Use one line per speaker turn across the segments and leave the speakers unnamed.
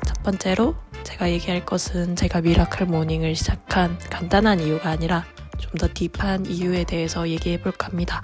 첫 번째로 제가 얘기할 것은 제가 미라클 모닝을 시작한 간단한 이유가 아니라 좀 더 딥한 이유에 대해서 얘기해 볼까 합니다.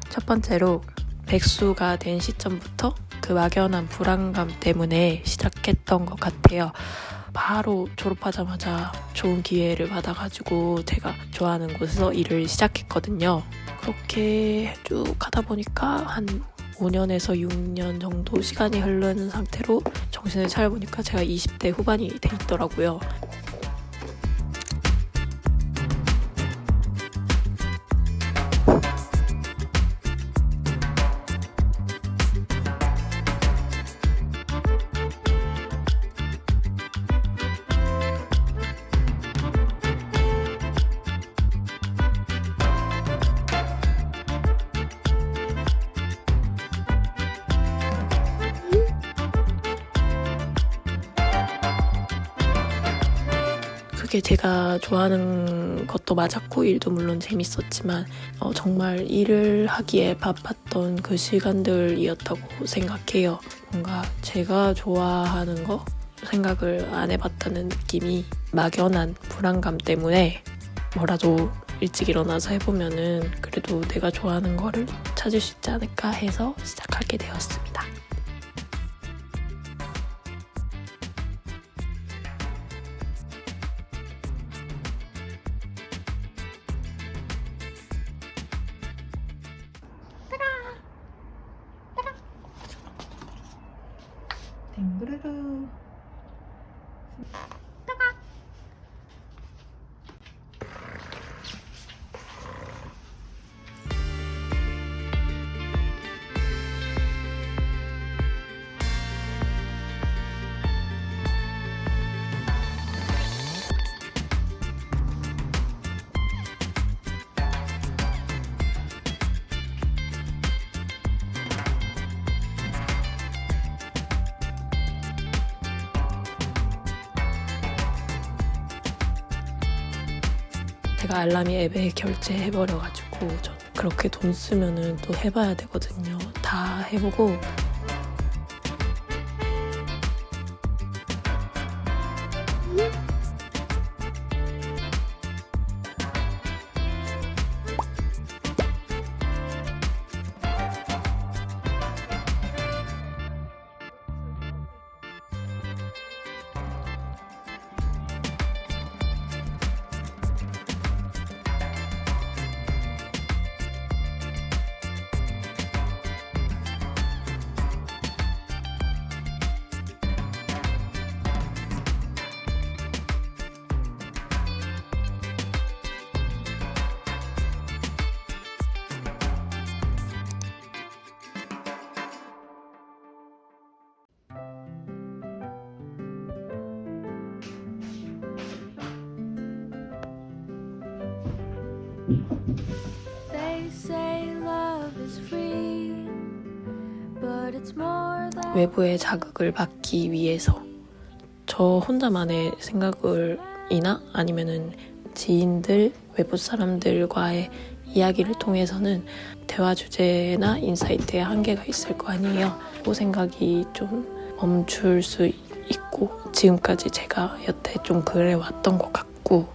첫 번째로 백수가 된 시점부터 그 막연한 불안감 때문에 시작했던 것 같아요. 바로 졸업하자마자 좋은 기회를 받아가지고 제가 좋아하는 곳에서 일을 시작했거든요. 그렇게 쭉 하다 보니까 한 5년에서 6년 정도 시간이 흐르는 상태로 정신을 차려보니까 제가 20대 후반이 돼 있더라고요. 그게 제가 좋아하는 것도 맞았고 일도 물론 재밌었지만 정말 일을 하기에 바빴던 그 시간들이었다고 생각해요. 뭔가 제가 좋아하는 거 생각을 안 해봤다는 느낌이 막연한 불안감 때문에 뭐라도 일찍 일어나서 해보면은 그래도 내가 좋아하는 거를 찾을 수 있지 않을까 해서 시작하게 되었습니다. 땡그르르. 제가 알람이 앱에 결제해버려가지고 저 그렇게 돈 쓰면은 또 해봐야 되거든요. 다 해보고
They say love is free, but it's more than
외부의 자극을 받기 위해서 저 혼자만의 생각을 이나 아니면은 지인들, 외부 사람들과의 이야기를 통해서는 대화 주제나 인사이트에 한계가 있을 거 아니에요. 그 생각이 좀 멈출 수 있고 지금까지 제가 여태 좀 그래왔던 것 같고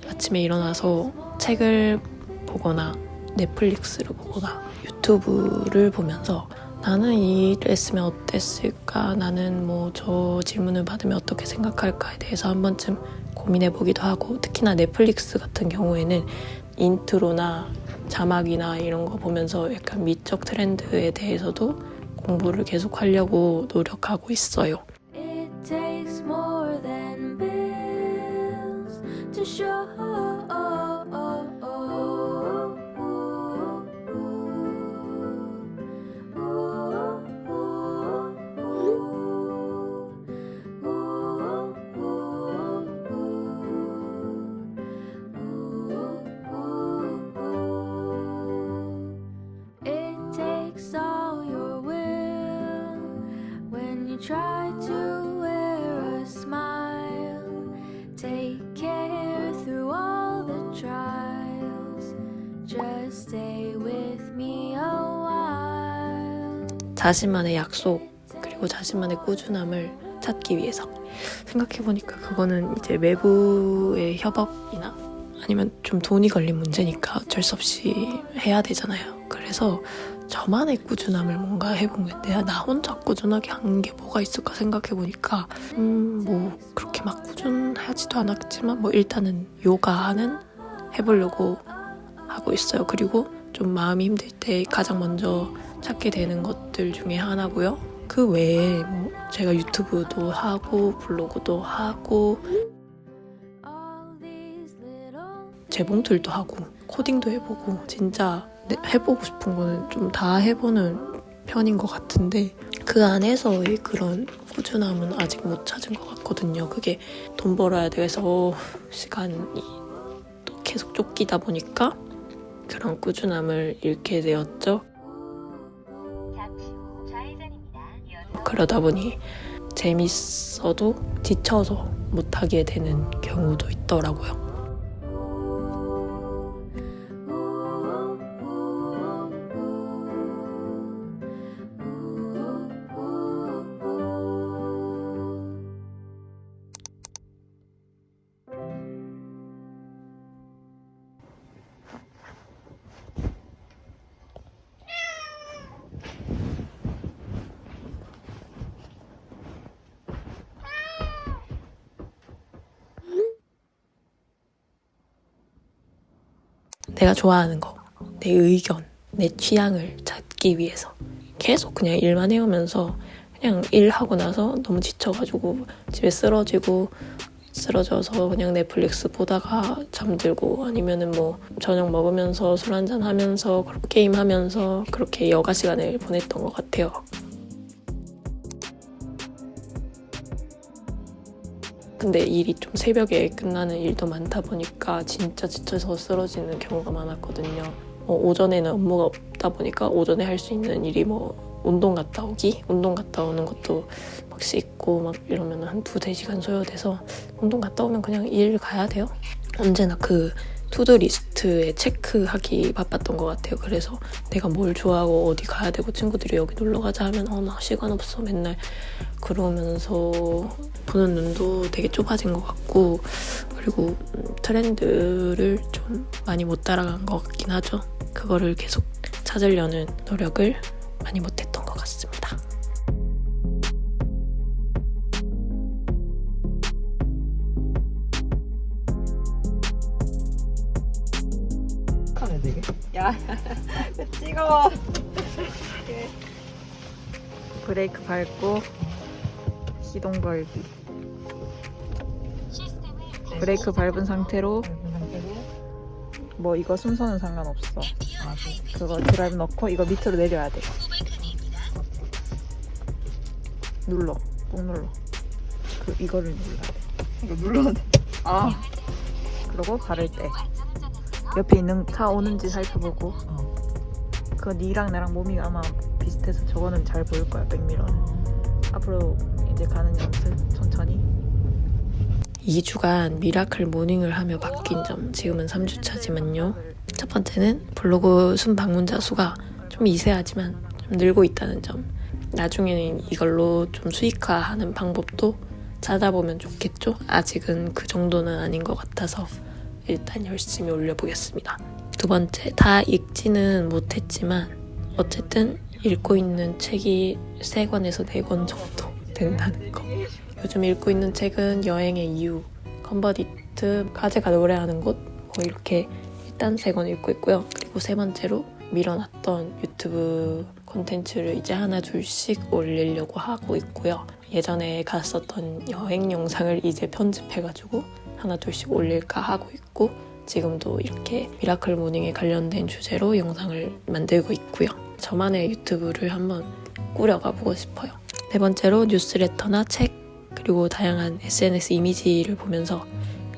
아침에 일어나서 책을 보거나 넷플릭스를 보거나 유튜브를 보면서 나는 이 일을 했으면 어땠을까? 나는 뭐 저 질문을 받으면 어떻게 생각할까에 대해서 한 번쯤 고민해 보기도 하고 특히나 넷플릭스 같은 경우에는 인트로나 자막이나 이런 거 보면서 약간 미적 트렌드에 대해서도 공부를 계속 하려고 노력하고 있어요.
it takes more than bills to show. It takes all your will when you try to wear a smile. Take care through all the trials. Just stay with me a while.
자신만의 약속 그리고 자신만의 꾸준함을 찾기 위해서 생각해보니까 그거는 이제 외부의 협업이나 아니면 좀 돈이 걸린 문제니까 어쩔 수 없이 해야 되잖아요. 그래서 저만의 꾸준함을 뭔가 해본 건데 나 혼자 꾸준하게 한 게 뭐가 있을까 생각해보니까 뭐 그렇게 막 꾸준하지도 않았지만 뭐 일단은 요가는 해보려고 하고 있어요. 그리고 좀 마음이 힘들 때 가장 먼저 찾게 되는 것들 중에 하나고요. 그 외에 뭐 제가 유튜브도 하고 블로그도 하고
All these little
재봉틀도 하고 코딩도 해보고 진짜 해보고 싶은 거는 좀 다 해보는 편인 것 같은데 그 안에서의 그런 꾸준함은 아직 못 찾은 것 같거든요. 그게 돈 벌어야 돼서 시간이 또 계속 쫓기다 보니까 그런 꾸준함을 잃게 되었죠. 그러다 보니 재밌어도 지쳐서 못하게 되는 경우도 있더라고요. 내가 좋아하는 거, 내 의견, 내 취향을 찾기 위해서 계속 그냥 일만 해오면서 그냥 일하고 나서 너무 지쳐가지고 집에 쓰러져서 그냥 넷플릭스 보다가 잠들고 아니면은 뭐 저녁 먹으면서 술 한잔 하면서 게임 하면서 그렇게 여가 시간을 보냈던 것 같아요. 근데 일이 좀 새벽에 끝나는 일도 많다 보니까 진짜 지쳐서 쓰러지는 경우가 많았거든요. 오전에는 업무가 없다 보니까 오전에 할 수 있는 일이 뭐 운동 갔다 오는 것도 막 씻고 막 이러면 한 2-3시간 소요돼서 운동 갔다 오면 그냥 일 가야 돼요. 언제나 그 투두 리스트에 체크하기 바빴던 것 같아요. 그래서 내가 뭘 좋아하고 어디 가야 되고 친구들이 여기 놀러 가자 하면 나 시간 없어 맨날 그러면서 보는 눈도 되게 좁아진 것 같고 그리고 트렌드를 좀 많이 못 따라간 것 같긴 하죠. 그거를 계속 찾으려는 노력을 많이 못했던 것 같습니다.
하면 되게. 야, 찍어. 브레이크 밟고 시동 걸기. 브레이크 밟은 상태로 뭐 이거 순서는 상관없어. 그거 드라이브 넣고 이거 밑으로 내려야 돼. 눌러, 꼭 눌러. 이거를 눌러야 돼. 이거 눌러야 돼. 그러고 발을 떼. 옆에 있는 차 오는지 살펴보고. 그거 니랑 나랑 몸이 아마 비슷해서 저거는 잘 보일 거야. 백미러는. 앞으로 이제 가는 연습 천천히.
2주간 미라클 모닝을 하며 바뀐 점, 지금은 3주차지만요. 첫 번째는 블로그 순 방문자 수가 좀 미세하지만 좀 늘고 있다는 점. 나중에는 이걸로 좀 수익화하는 방법도 찾아보면 좋겠죠? 아직은 그 정도는 아닌 것 같아서 일단 열심히 올려보겠습니다. 두 번째, 다 읽지는 못했지만 어쨌든 읽고 있는 책이 3권에서 4권 정도 된다는 거. 요즘 읽고 있는 책은 여행의 이유, 컨버디트, 가제가 노래하는 곳, 뭐 이렇게 일단 3권 읽고 있고요. 그리고 세 번째로 밀어놨던 유튜브 콘텐츠를 이제 하나 둘씩 올리려고 하고 있고요. 예전에 갔었던 여행 영상을 이제 편집해가지고 하나 둘씩 올릴까 하고 있고, 지금도 이렇게 미라클 모닝에 관련된 주제로 영상을 만들고 있고요. 저만의 유튜브를 한번 꾸려가 보고 싶어요. 네 번째로 뉴스레터나 책, 그리고 다양한 SNS 이미지를 보면서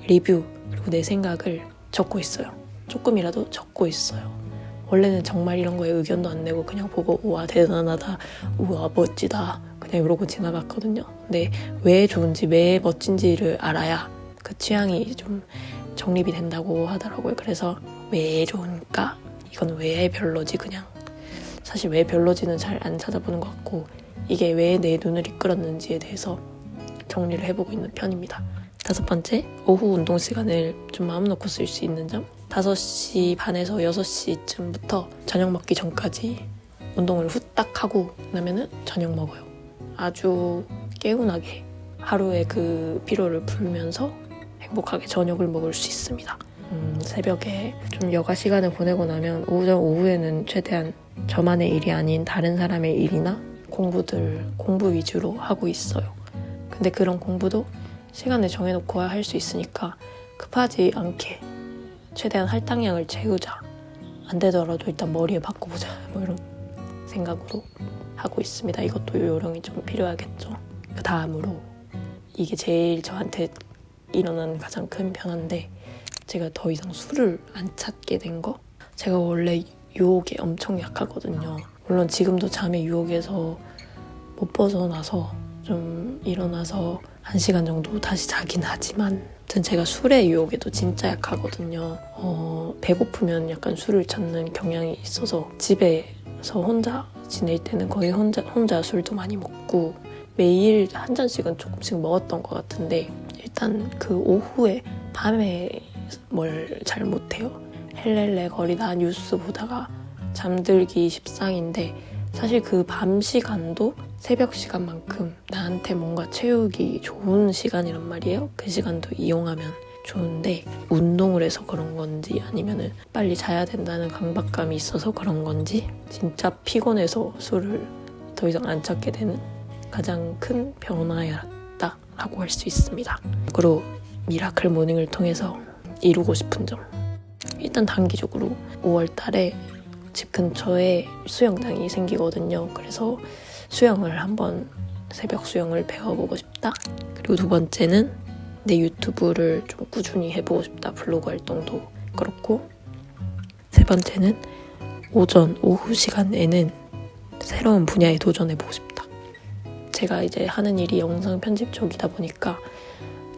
리뷰, 그리고 내 생각을 적고 있어요. 조금이라도 적고 있어요. 원래는 정말 이런 거에 의견도 안 내고 그냥 보고 우와 대단하다, 우와 멋지다 그냥 이러고 지나갔거든요. 근데 왜 좋은지, 왜 멋진지를 알아야 그 취향이 좀 정립이 된다고 하더라고요. 그래서 왜 좋은가? 이건 왜 별로지? 그냥 사실 왜 별로지는 잘 안 찾아보는 것 같고, 이게 왜 내 눈을 이끌었는지에 대해서 정리를 해보고 있는 편입니다. 다섯 번째, 오후 운동 시간을 좀 마음 놓고 쓸 수 있는 점. 5시 반에서 6시쯤부터 저녁 먹기 전까지 운동을 후딱 하고 나면은 저녁 먹어요. 아주 개운하게 하루의 그 피로를 풀면서 행복하게 저녁을 먹을 수 있습니다. 새벽에 좀 여가 시간을 보내고 나면 오후에는 최대한 저만의 일이 아닌 다른 사람의 일이나 공부 위주로 하고 있어요. 근데 그런 공부도 시간을 정해놓고 할 수 있으니까 급하지 않게 최대한 할당량을 채우자. 안 되더라도 일단 머리에 바꿔보자. 뭐 이런 생각으로 하고 있습니다. 이것도 요령이 좀 필요하겠죠. 그 다음으로 이게 제일 저한테 일어난 가장 큰 변화인데, 제가 더 이상 술을 안 찾게 된 거. 제가 원래 유혹에 엄청 약하거든요. 물론 지금도 잠의 유혹에서 못 벗어나서 좀 일어나서 1시간 정도 다시 자긴 하지만, 아무튼 제가 술의 유혹에도 진짜 약하거든요. 배고프면 약간 술을 찾는 경향이 있어서 집에서 혼자 지낼 때는 거의 혼자 술도 많이 먹고 매일 한 잔씩은 조금씩 먹었던 것 같은데, 일단 그 오후에 밤에 뭘 잘 못해요. 헬렐레 거리다 뉴스 보다가 잠들기 십상인데, 사실 그 밤 시간도 새벽 시간만큼 나한테 뭔가 채우기 좋은 시간이란 말이에요. 그 시간도 이용하면 좋은데, 운동을 해서 그런 건지 아니면은 빨리 자야 된다는 강박감이 있어서 그런 건지 진짜 피곤해서 술을 더 이상 안 찾게 되는 가장 큰 변화였다라고 할 수 있습니다. 그리고 미라클 모닝을 통해서 이루고 싶은 점. 일단 단기적으로 5월 달에 집 근처에 수영장이 생기거든요. 그래서 수영을 한번, 새벽 수영을 배워보고 싶다. 그리고 두 번째는 내 유튜브를 좀 꾸준히 해보고 싶다. 블로그 활동도 그렇고, 세 번째는 오후 시간에는 새로운 분야에 도전해보고 싶다. 제가 이제 하는 일이 영상 편집 쪽이다 보니까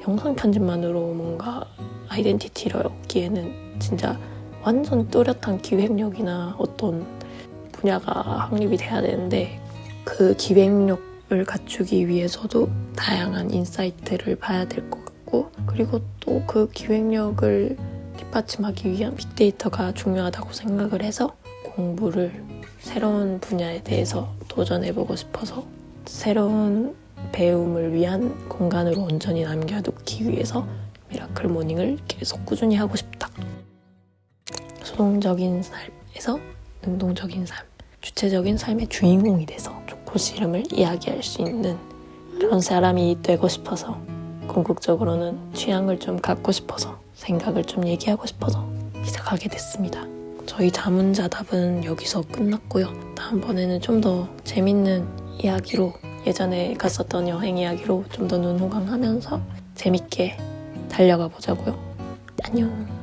영상 편집만으로 뭔가 아이덴티티를 얻기에는 진짜 완전 뚜렷한 기획력이나 어떤 분야가 확립이 돼야 되는데, 그 기획력을 갖추기 위해서도 다양한 인사이트를 봐야 될 것 같고, 그리고 또 그 기획력을 뒷받침하기 위한 빅데이터가 중요하다고 생각을 해서 공부를 새로운 분야에 대해서 도전해보고 싶어서 새로운 배움을 위한 공간으로 온전히 남겨두기 위해서 미라클 모닝을 계속 꾸준히 하고 싶다. 소동적인 삶에서 능동적인 삶, 주체적인 삶의 주인공이 돼서 좋고 싫음을 이야기할 수 있는 그런 사람이 되고 싶어서, 궁극적으로는 취향을 좀 갖고 싶어서, 생각을 좀 얘기하고 싶어서 시작하게 됐습니다. 저희 자문자답은 여기서 끝났고요. 다음번에는 좀 더 재밌는 이야기로, 예전에 갔었던 여행 이야기로 좀 더 눈호강하면서 재밌게 달려가 보자고요. 안녕.